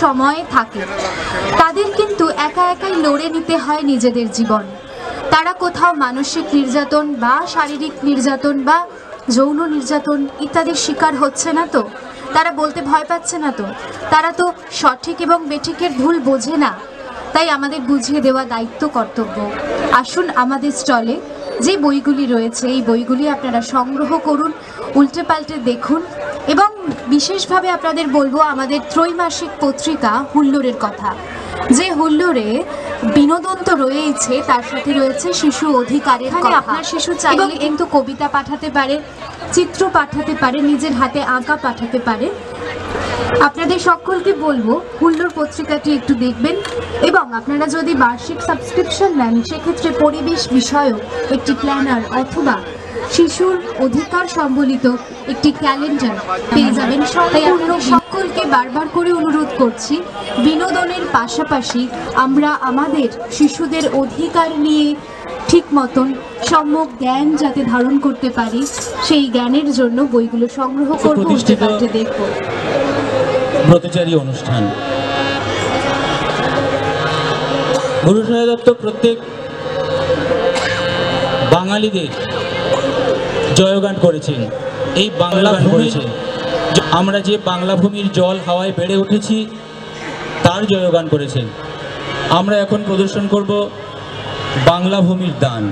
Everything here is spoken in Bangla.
সময়ে থাকে তাদের কিন্তু একা একাই লড়ে নিতে হয় নিজেদের জীবন। তারা কোথাও মানসিক নির্যাতন বা শারীরিক নির্যাতন বা যৌন নির্যাতন ইত্যাদির শিকার হচ্ছে না তো? তারা বলতে ভয় পাচ্ছে না তো? তারা তো সঠিক এবং বেঠিকের ভুল বোঝে না। তাই আমাদের বুঝিয়ে দেওয়া দায়িত্ব, কর্তব্য। আসুন আমাদের স্টলে যে বইগুলি রয়েছে এই বইগুলি আপনারা সংগ্রহ করুন, উল্টে পাল্টে দেখুন এবং বিশেষভাবে আপনাদের বলবো আমাদের ত্রৈমাসিক পত্রিকা হুল্লোড়ের কথা। যে হুল্লোড়ে বিনোদন তো রয়েছে, তার সাথে রয়েছে শিশু অধিকারের কথা। আপনার শিশু চাইলে কিন্তু কবিতা পাঠাতে পারে, চিত্র পাঠাতে পারে, নিজের হাতে আঁকা পাঠাতে পারে। আপনাদের সকলকে বলবো হুল্লোড় পত্রিকাটি একটু দেখবেন এবং আপনারা যদি বার্ষিক সাবস্ক্রিপশন নেন সেক্ষেত্রে পরিবেশ বিষয়ক একটি প্ল্যানার অথবা শিশুর অধিকার সম্বলিত একটি ক্যালেন্ডার পেয়ে যাবেন। তাই আমরা সকলকে বারবার করে অনুরোধ করছি, বিনোদনের পাশাপাশি আমরা আমাদের শিশুদের অধিকার নিয়ে ঠিক মতন সম্যক জ্ঞান যাতে ধারণ করতে পারি সেই জ্ঞানের জন্য বইগুলো সংগ্রহ করবো, উল্টে পাল্টে দেখবো। ব্রতচারী অনুষ্ঠান গুরুসাহেব দত্ত প্রত্যেক বাঙালিদের জয়গান করেছেন। এই বাংলা ভূমির আমরা যে বাংলা ভূমির জল হাওয়ায় বেড়ে উঠেছি তার জয়গান করেছেন। আমরা এখন প্রদর্শন করব বাংলা ভূমির দান।